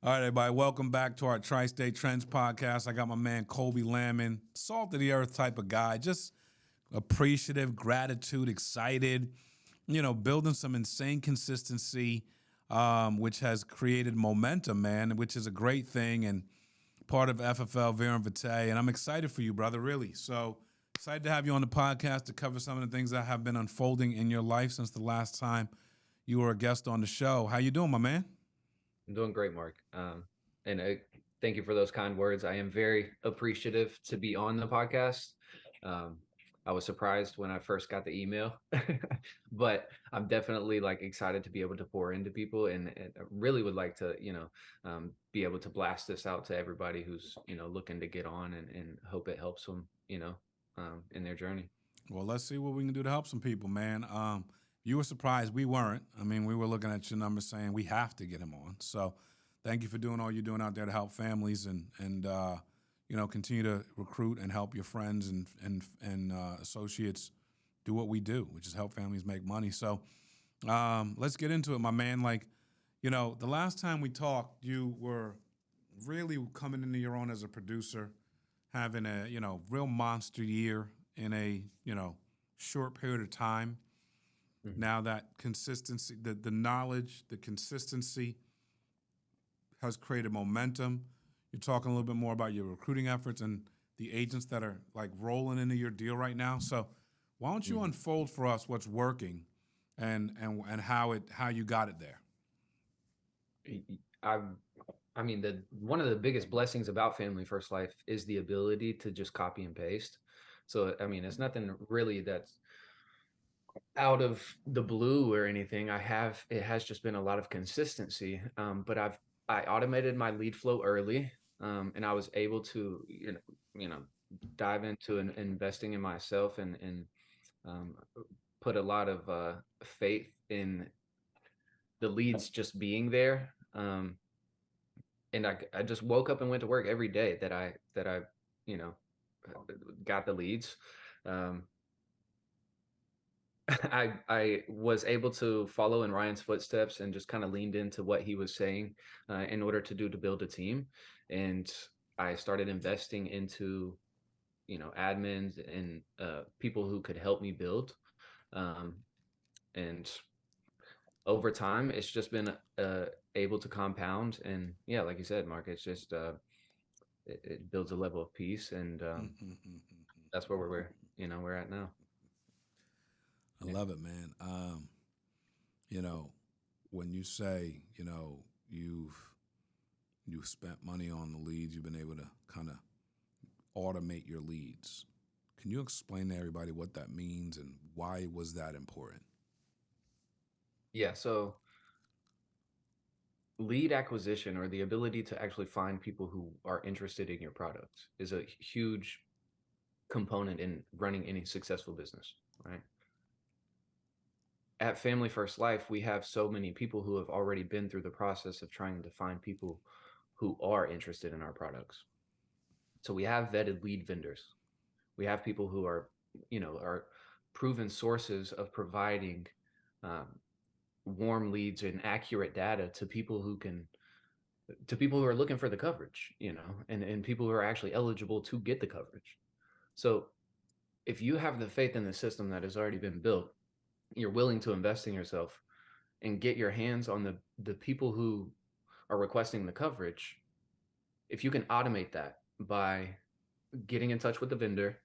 All right, everybody, welcome back to our Tri-State Trends podcast. I got my man Colby Landman, salt of the earth type of guy, just appreciative, gratitude, excited, building some insane consistency, which has created momentum, man, which is a great thing and part of FFL, Verum, Vitae. And I'm excited for you, brother, really. So excited to have you on the podcast to cover some of the things that have been unfolding in your life since the last time you were a guest on the show. How you doing, my man? I'm doing great, Mark. And thank you for those kind words. I am very appreciative to be on the podcast. Um, I was surprised when I first got the email, but I'm definitely excited to be able to pour into people, and I really would like to, be able to blast this out to everybody who's, looking to get on, and hope it helps them, in their journey. Well, let's see what we can do to help some people, man. You were surprised. We weren't. I mean, we were looking at your numbers saying we have to get him on. So thank you for doing all you're doing out there to help families and continue to recruit and help your friends and associates do what we do, which is help families make money. So let's get into it, my man. The last time we talked, you were really coming into your own as a producer, having a, real monster year in a, short period of time. Mm-hmm. Now that consistency, the knowledge, the consistency has created momentum. You're talking a little bit more about your recruiting efforts and the agents that are rolling into your deal right now. So why don't you unfold for us what's working and how you got it there? I mean, one of the biggest blessings about Family First Life is the ability to just copy and paste. So, I mean, it's nothing really that's out of the blue or anything. It has just been a lot of consistency. But I automated my lead flow early, and I was able to, dive into investing in myself and put a lot of faith in the leads just being there. And I just woke up and went to work every day that I you know got the leads. um, I was able to follow in Ryan's footsteps and just kind of leaned into what he was saying in order to build a team. And I started investing into admins and people who could help me build. um, and over time it's just been able to compound. And yeah, like you said, Mark, it's just it builds a level of peace. And that's where we're at now. I Yeah. love it, man. When you say, you've spent money on the leads, you've been able to kind of automate your leads. Can you explain to everybody what that means and why was that important? Yeah, so lead acquisition, or the ability to actually find people who are interested in your product, is a huge component in running any successful business, right? At Family First Life, we have so many people who have already been through the process of trying to find people who are interested in our products. So we have vetted lead vendors. We have people who are proven sources of providing um, warm leads and accurate data to people who are looking for the coverage, and people who are actually eligible to get the coverage. So if you have the faith in the system that has already been built, you're willing to invest in yourself and get your hands on the people who are requesting the coverage. If you can automate that by getting in touch with the vendor,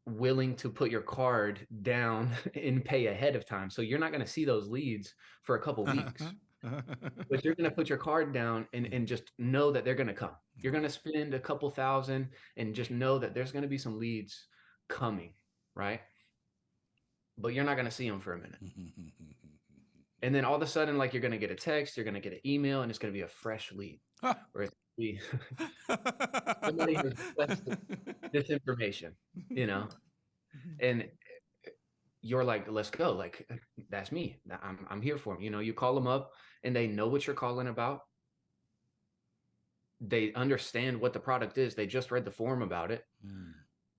willing to put your card down and pay ahead of time, so you're not going to see those leads for a couple weeks, but you're going to put your card down and just know that they're going to come. You're going to spend a couple thousand and just know that there's going to be some leads coming, right? But you're not going to see them for a minute. And then all of a sudden, you're going to get a text, you're going to get an email, and it's going to be a fresh lead. Or it's going to be somebody has requested this information, and you're like, let's go. That's me. I'm here for them. You call them up and they know what you're calling about. They understand what the product is. They just read the form about it,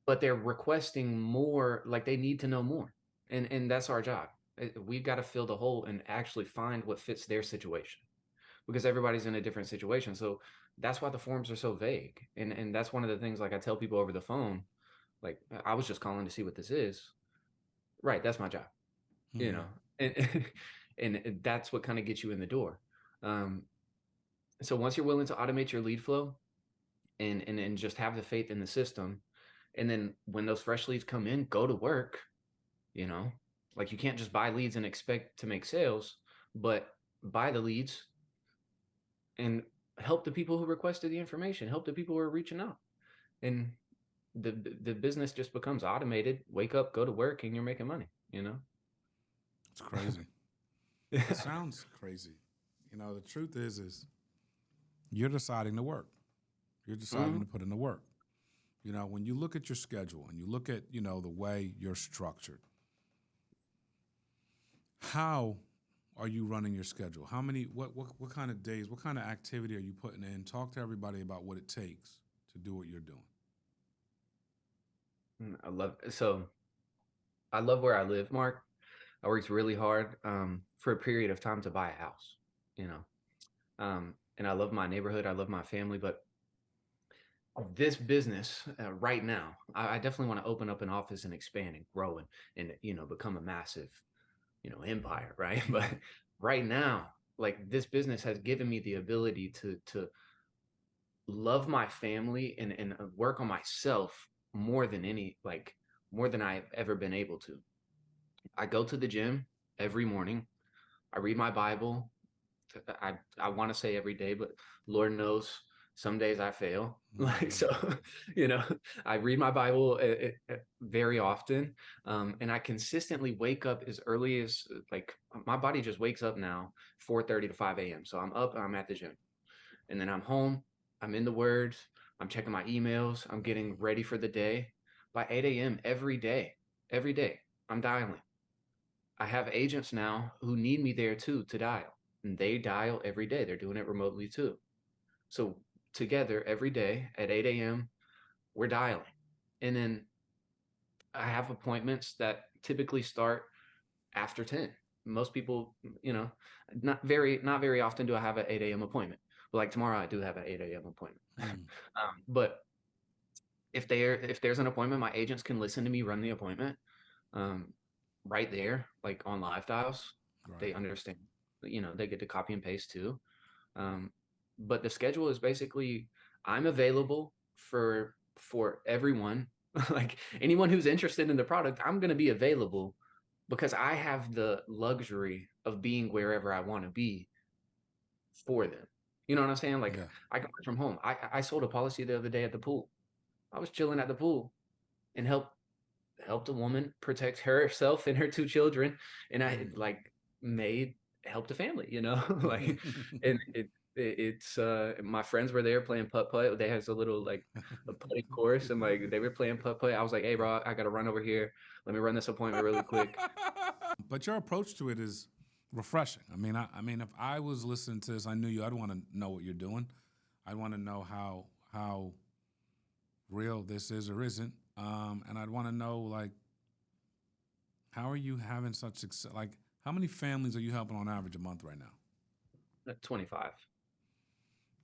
but they're requesting more. They need to know more. And that's our job. We've got to fill the hole and actually find what fits their situation. because everybody's in a different situation. So that's why the forms are so vague. And that's one of the things, like I tell people over the phone, like, I was just calling to see what this is. Right, that's my job, you Mm-hmm. know. And and that's what kind of gets you in the door. Um, so once you're willing to automate your lead flow and just have the faith in the system, and then when those fresh leads come in, go to work, you know. Like, you can't just buy leads and expect to make sales, but buy the leads and help the people who requested the information, help the people who are reaching out. And the business just becomes automated. Wake up, go to work, and you're making money, you know. It's crazy. It sounds crazy. You know, the truth is you're deciding to work. You're deciding Mhm. to put in the work. You know, when you look at your schedule and you look at, you know, the way you're structured, how are you running your schedule? How many, what kind of days, what kind of activity are you putting in? Talk to everybody about what it takes to do what you're doing. I love where I live, Mark. I worked really hard for a period of time to buy a house, you know. And I love my neighborhood. I love my family, but this business right now, I definitely want to open up an office and expand and grow and you know, become a massive, you know, empire, right? But right now, like, this business has given me the ability to love my family and work on myself more than more than I've ever been able to. I go to the gym every morning. I read my Bible. I want to say every day, but Lord knows some days I fail. Like, Mm-hmm. so, you know, I read my Bible very often, and I consistently wake up as early as, like, my body just wakes up now 4:30 to 5 a.m. So I'm up, I'm at the gym, and then I'm home. I'm in the Word. I'm checking my emails. I'm getting ready for the day. By 8 a.m. every day, I'm dialing. I have agents now who need me there too to dial, and they dial every day. They're doing it remotely too. So together every day at 8 a.m., we're dialing. And then I have appointments that typically start after 10. Most people, you know, not very often do I have an 8 a.m. appointment. But like tomorrow, I do have an 8 a.m. appointment. Mm-hmm. But if there's an appointment, my agents can listen to me run the appointment um, right there, like on live dials. Right. They understand, you know, they get to copy and paste too. Um, but the schedule is basically, I'm available for everyone. Like, anyone who's interested in the product, I'm going to be available because I have the luxury of being wherever I want to be for them. You know what I'm saying? Like, Yeah. I can work from home. I sold a policy the other day at the pool. I was chilling at the pool and helped a woman protect herself and her two children, and I, Mm. like, made helped a family, you know. Like, and it's my friends were there playing putt putt. They has a little, like, a putting course, and like they were playing putt putt. I was like, hey bro, I gotta run over here, let me run this appointment really quick. But your approach to it is refreshing. I mean, if I was listening to this, I knew you. I'd want to know what you're doing. I'd want to know how real this is or isn't, and I'd want to know, like, how are you having such success? Like, how many families are you helping on average a month right now? 25.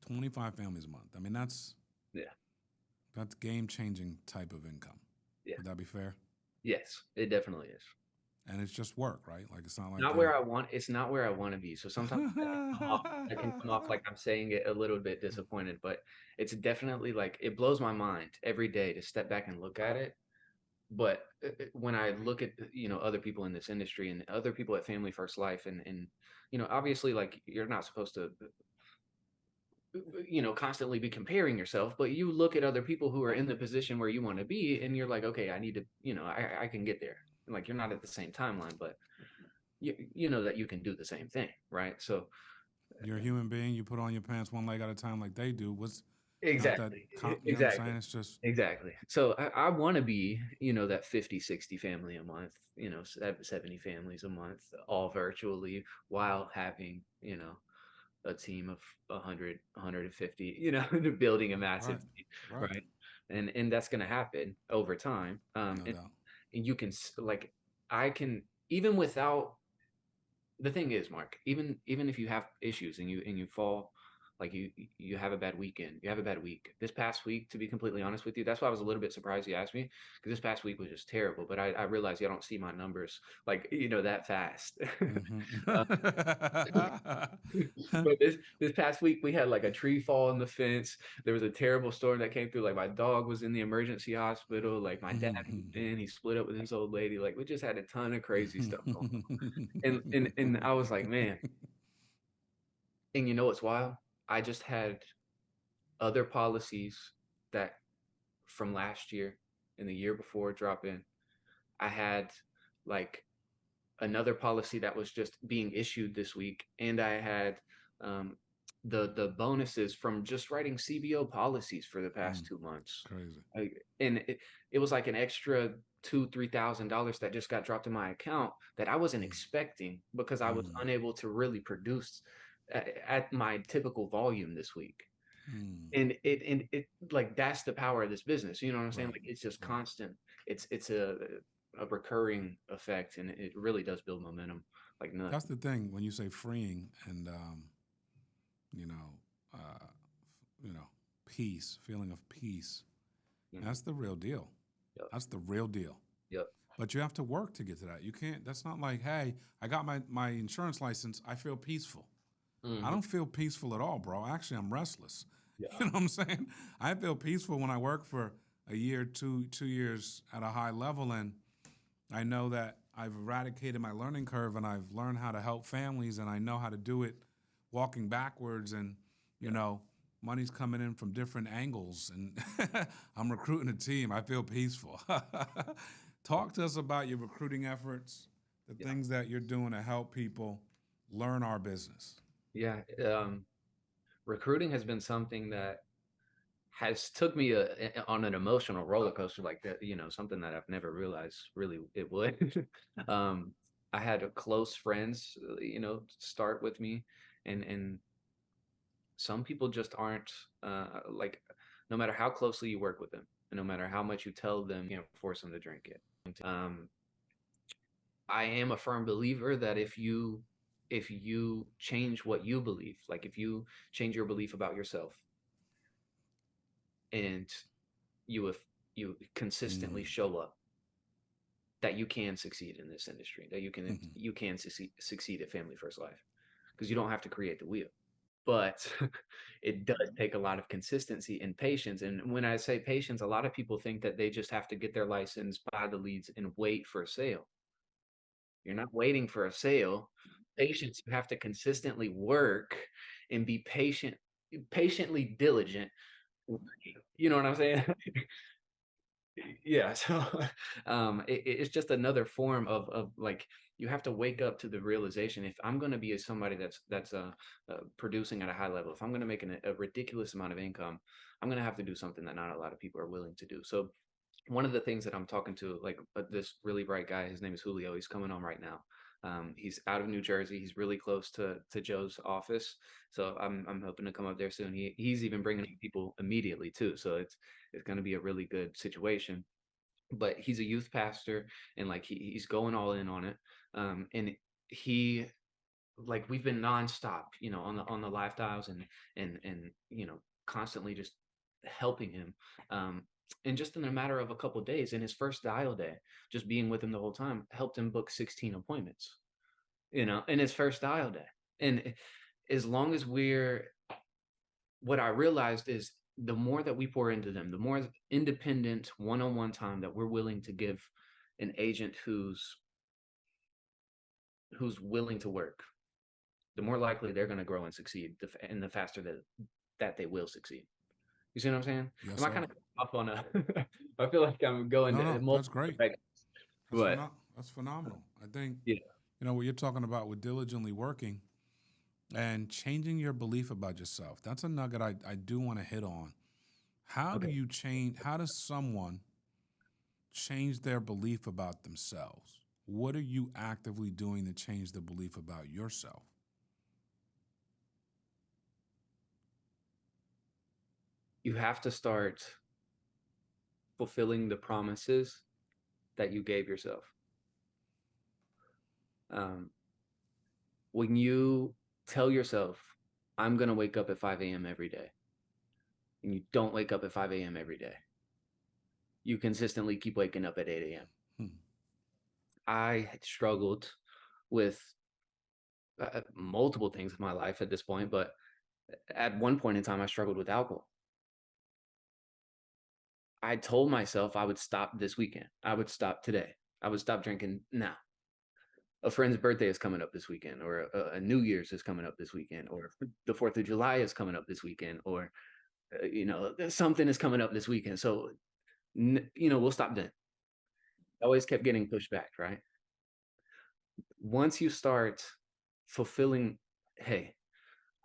25 families a month. I mean, Yeah. that's game changing type of income. Yeah. Would that be fair? Yes, it definitely is. And it's just work, right? Like, it's not like Not you're. where I want. It's not where I want to be. So sometimes that can come off like I'm saying it a little bit disappointed, but it's definitely, like, it blows my mind every day to step back and look at it. But when I look at, you know, other people in this industry and other people at Family First Life, and you know, obviously, like, you're not supposed to, you know, constantly be comparing yourself, but you look at other people who are in the position where you want to be, and you're like, okay, I need to, you know, I can get there. Like, you're not at the same timeline, but you know that you can do the same thing, right? So You're a human being. You put on your pants one leg at a time, like they do. What's not that? exactly, You know what I'm saying? It's just exactly. So I want to be, you know, that 50, 60 family a month, you know, 70 families a month, all virtually, while having, you know, a team of 100, 150, you know, building a massive right, team, right. right? And that's going to happen over time. No doubt. And you can, like, I can, even without the thing is, Mark, even if you have issues and you fall, like you have a bad weekend, you have a bad week. This past week, to be completely honest with you, that's why I was a little bit surprised you asked me, because this past week was just terrible. But I realized you don't see my numbers like that fast. Uh, but this past week we had like a tree fall in the fence. There was a terrible storm that came through. Like my dog was in the emergency hospital. Like my dad moved in, he split up with his old lady. Like we just had a ton of crazy stuff going on. And I was like, man, and you know what's wild? I just had other policies that from last year and the year before drop in. I had like another policy that was just being issued this week, and I had um, the bonuses from just writing CBO policies for the past 2 months. Crazy. And it was like an extra $2,000-3,000 that just got dropped in my account that I wasn't expecting because I was unable to really produce at my typical volume this week. And it like that's the power of this business. You know what I'm saying? Right. Like it's just Right. constant. It's a recurring effect, and it really does build momentum like That's nothing. the thing when you say freeing and you know, uh, you know, peace, feeling of peace. Mhm. That's the real deal. Yep. That's the real deal. Yep. But you have to work to get to that. You can't. That's not like, hey, I got my insurance license. I feel peaceful. I Hmm. don't feel peaceful at all, bro. Actually, I'm restless. Yeah. You know what I'm saying? I feel peaceful when I work for a year, 2 years at a high level, and I know that I've eradicated my learning curve and I've learned how to help families and I know how to do it walking backwards and you Yeah. know money's coming in from different angles and I'm recruiting a team. I feel peaceful. Talk to us about your recruiting efforts, the Yeah. things that you're doing to help people learn our business. Yeah. Recruiting has been something that has took me on an emotional roller coaster like that. Something that I've never realized really it would. um, I had a close friends, start with me, and some people just aren't like, no matter how closely you work with them, and no matter how much you tell them, you can't force them to drink it. I am a firm believer that if you change what you believe, like if you change your belief about yourself, and if you consistently Mm. show up, that you can succeed in this industry, that you can succeed at Family First Life, because you don't have to create the wheel. But it does take a lot of consistency and patience. And when I say patience, a lot of people think that they just have to get their license, buy the leads, and wait for a sale. You're not waiting for a sale. Patience, you have to consistently work and be patiently diligent. You know what I'm saying? Yeah. So it's just another form of like, you have to wake up to the realization, if I'm going to be somebody that's producing at a high level, if I'm going to make a ridiculous amount of income, I'm going to have to do something that not a lot of people are willing to do. So one of the things that I'm talking to, like, this really bright guy, his name is Julio. He's coming on right now. He's out of New Jersey. He's really close to Joe's office, so I'm hoping to come up there soon. He's even bringing people immediately too, so it's going to be a really good situation. But he's a youth pastor, and like he's going all in on it. And he, like, we've been nonstop, on the live dials, and constantly just helping him. And just in a matter of a couple of days, in his first dial day, just being with him the whole time helped him book 16 appointments, in his first dial day. And as long as what I realized is, the more that we pour into them, the more independent one-on-one time that we're willing to give an agent who's willing to work, the more likely they're going to grow and succeed, and the faster that they will succeed. You see what I'm saying? Yes, Am I sir. kind of up on a? I feel like I'm going No, to no, that's multiple great. directions, but That's phenomenal. I think yeah. what you're talking about with diligently working and changing your belief about yourself. That's a nugget I do want to hit on. How do Okay. you change? How does someone change their belief about themselves? What are you actively doing to change the belief about yourself? You have to start fulfilling the promises that you gave yourself. Um, When you tell yourself, I'm going to wake up at 5 a.m. every day, and you don't wake up at 5 a.m. every day, you consistently keep waking up at 8 a.m. I had struggled with multiple things in my life at this point, but at one point in time, I struggled with alcohol. I told myself I would stop this weekend. I would stop today. I would stop drinking now. A friend's birthday is coming up this weekend, or a New Year's is coming up this weekend, or the 4th of July is coming up this weekend, or, something is coming up this weekend. So, we'll stop then. Always kept getting pushed back, right? Once you start fulfilling, hey,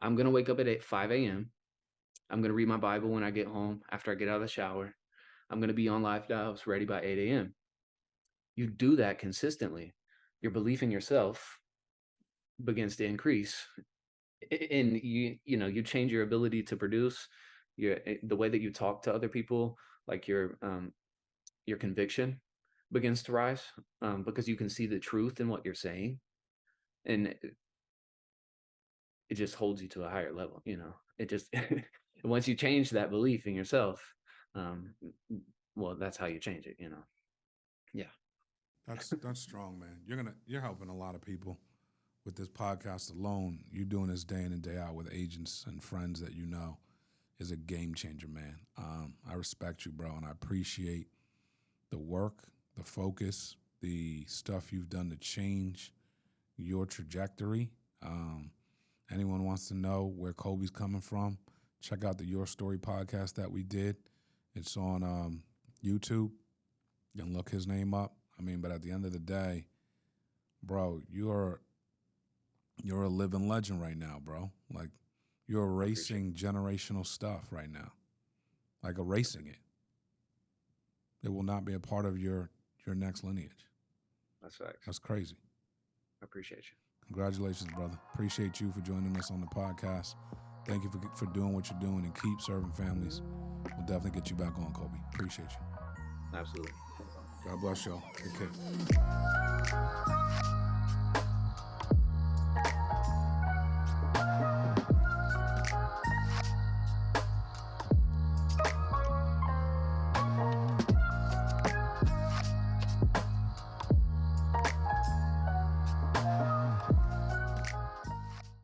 I'm going to wake up at 5 a.m. I'm going to read my Bible when I get home after I get out of the shower. I'm going to be on Live Dials ready by 8 a.m. You do that consistently, your belief in yourself begins to increase, and you change your ability to produce, the way that you talk to other people, like your conviction begins to rise, because you can see the truth in what you're saying, and it just holds you to a higher level. It just once you change that belief in yourself, well, that's how you change it. Yeah. That's strong, man. You're helping a lot of people with this podcast alone. You're doing this day in and day out with agents and friends that you know is a game changer, man. I respect you, bro, and I appreciate the work, the focus, the stuff you've done to change your trajectory. Anyone wants to know where Colby's coming from, check out the Your Story podcast that we did. It's on YouTube. You can look his name up. But at the end of the day, bro, you're a living legend right now, bro. Like, you're erasing generational stuff right now. Like, erasing it. It will not be a part of your next lineage. That's facts. That's crazy. I appreciate you. Congratulations, brother. Appreciate you for joining us on the podcast. Thank you for doing what you're doing and keep serving families. We'll definitely get you back on, Colby. Appreciate you. Absolutely. God bless y'all. Take care.